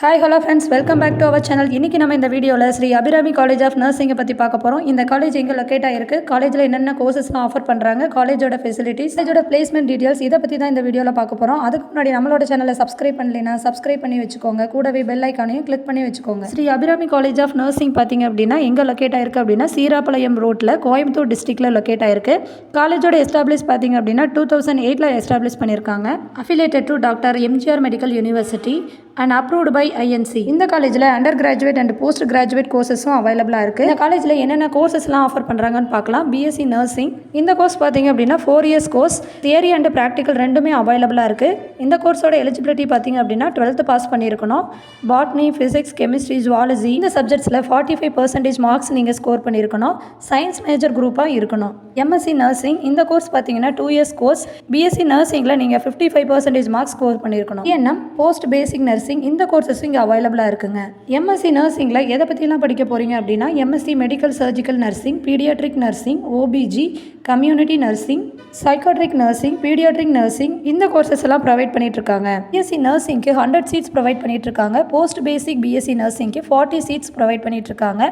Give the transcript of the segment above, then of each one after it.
Hi hello friends, welcome back to our channel. இன்றைக்கி நம்ம இந்த வீடியோவில் ஸ்ரீ அபிராமி காலேஜ் ஆஃப் நர்சிங்கை பற்றி பார்க்க போகிறோம். இந்த காலேஜ் எங்கே லொக்கேட் ஆகிருக்கு, காலேஜில் என்னென்ன கோர்சஸ்லாம் ஆஃபர் பண்ணுறாங்க, காலேஜோட ஃபெசிலிட்டிஸ், காலேஜோட பிளேஸ்மெண்ட் டீட்டெயில்ஸ், இதை பற்றி தான் இந்த வீடியோவில் பார்க்க போகிறோம். அதுக்கு முன்னாடி நம்மளோட சேனலை சப்ஸ்கிரைப் பண்ணலைன்னா சப்ஸ்கிரைப் பண்ணி வச்சுக்கோங்க. கூடவே பெல் ஐக்கானையும் கிளிக் பண்ணி வச்சுக்கோங்க. Shri Abirami college of nursing பார்த்தீங்க அப்படின்னா எங்கே லொக்கேட் ஆகிருக்கு அப்படின்னா சீராப்பாளையம் ரோட்டில் கோயம்புத்தூர் டிஸ்ட்ரிக்டில் லொக்கேட் ஆகிருக்கு. காலேஜோட எஸ்டாப்ளிஷ் பார்த்தீங்க அப்படின்னா 2008 எஸ்டாப்ளிஷ் பண்ணியிருக்காங்க. Affiliated to doctor MGR medical university and approved by INC. இந்த காலேஜில் under graduate and post graduate கோர்சஸும் அவைலபிளாக இருக்குது. இந்த காலேஜில் என்னென்ன கோர்சஸ்லாம் ஆஃபர் பண்ணுறாங்கன்னு பார்க்கலாம். BSc நர்சிங், இந்த கோர்ஸ் பார்த்தீங்க அப்படின்னா 4 years course, theory and practical ரெண்டுமே அவைலபிளாக இருக்குது. இந்த கோர்ஸோட எலிஜிபிலிட்டி பார்த்தீங்க அப்படின்னா 12th பாஸ் பண்ணியிருக்கணும். பாட்னி, ஃபிசிக்ஸ், கெமிஸ்ட்ரி, ஜுவாலஜி இந்த சப்ஜெக்ட்ஸில் 45% மார்க்ஸ் நீங்கள் ஸ்கோர் பண்ணியிருக்கணும். சயின்ஸ் மேஜர் குரூப்பாக இருக்கணும். MSc நர்சிங், இந்த கோர்ஸ் பார்த்தீங்கன்னா 2 இயர்ஸ் கோர்ஸ், BSc நர்சிங்கில் நீங்கள் 55% மார்க்ஸ் ஸ்கோர் பண்ணியிருக்கணும். ENM போஸ்ட் பேசிக் நர்சிங், இந்த கோர்சஸ் இங்கே அவைலபிளாக இருக்குங்க. MSc நர்சிங்கில் எதை பற்றிலாம் படிக்க போகிறீங்க அப்படின்னா MSc medical surgical nursing, paediatric nursing, OBG, community nursing, psychiatric nursing, paediatric nursing இந்த கோர்சஸ் எல்லாம் ப்ரொவைட் பண்ணிட்டு இருக்காங்க. BSc நர்சிங்க்கு 100 சீட்ஸ் ப்ரொவைட் பண்ணிட்டு இருக்காங்க. போஸ்ட் பேசிக் BSc நர்சிங்க்கு 40 சீட்ஸ் ப்ரொவைட் பண்ணிட்டு இருக்காங்க.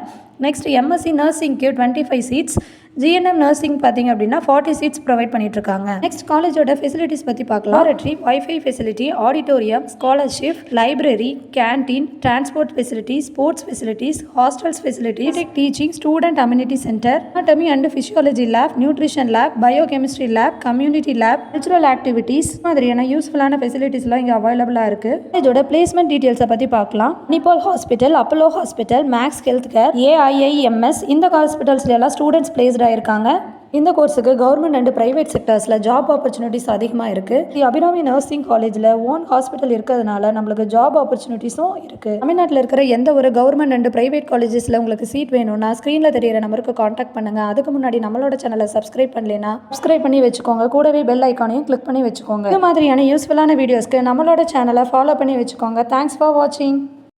நெக்ஸ்ட் MSc நர்சிங்க்கு 25 சீட்ஸ், GNM நர்சிங் பார்த்தீங்க அப்படின்னா 40 சீட்ஸ் ப்ரொவைட் பண்ணிட்டு இருக்காங்க. நெக்ஸ்ட் காலேஜோட ஃபெசிலிட்டிஸ் பற்றி பார்க்கலாம். Laboratory, wifi facility, auditorium, scholarship, library, canteen, transport facility, sports facilities, hostels facility, teaching, student amenity centre, anatomy and physiology lab, nutrition lab, biochemistry lab, community lab, cultural activities மாதிரியான யூஸ்ஃபுல்லான ஃபெசிலிட்டிஸ்லாம் இங்கே அவைலபிளாக இருக்குது. இதோட பிளேஸ்மெண்ட் டீட்டெயில்ஸை பற்றி பார்க்கலாம். நிப்பால் hospital, Apollo hospital, Max Health Care, AIIMS இந்த ஹாஸ்பிட்டல்ஸ்ல எல்லாம் ஸ்டூடெண்ட்ஸ் பிளேஸ்டாக இருக்காங்க. இந்த கோர்ஸுக்கு கவர்மெண்ட் அண்ட் பிரைவேட் செக்டர்ஸில் ஜாப் ஆப்பர்ச்சுனிட்டிஸ் அதிகமாக இருக்குது. அபிராமி நர்சிங் காலேஜில் ஓன் ஹாஸ்பிட்டல் இருக்கிறதுனால நம்மளுக்கு ஜாப் ஆப்பர்ச்சுனிட்டிஸும் இருக்குது. தமிழ்நாட்டில் இருக்கிற எந்த ஒரு கவர்மெண்ட் அண்ட் பிரைவேட் காலேஜஸில் உங்களுக்கு சீட் வேணும்னா ஸ்க்ரீனில் தெரியிற நம்பருக்கு காண்டாக்ட் பண்ணுங்கள். அதுக்கு முன்னாடி நம்மளோட சேனலை சப்ஸ்கிரைப் பண்ணலைன்னா சப்ஸ்கிரைப் பண்ணி வச்சுக்கோங்க. கூடவே பெல் ஐக்கானையும் கிளிக் பண்ணி வச்சுக்கோங்க. இது மாதிரியான யூஸ்ஃபுல்லான வீடியோஸ்க்கு நம்மளோட சேனலை ஃபாலோ பண்ணி வச்சுக்கோங்க. தேங்க்ஸ் ஃபார் வாட்சிங்.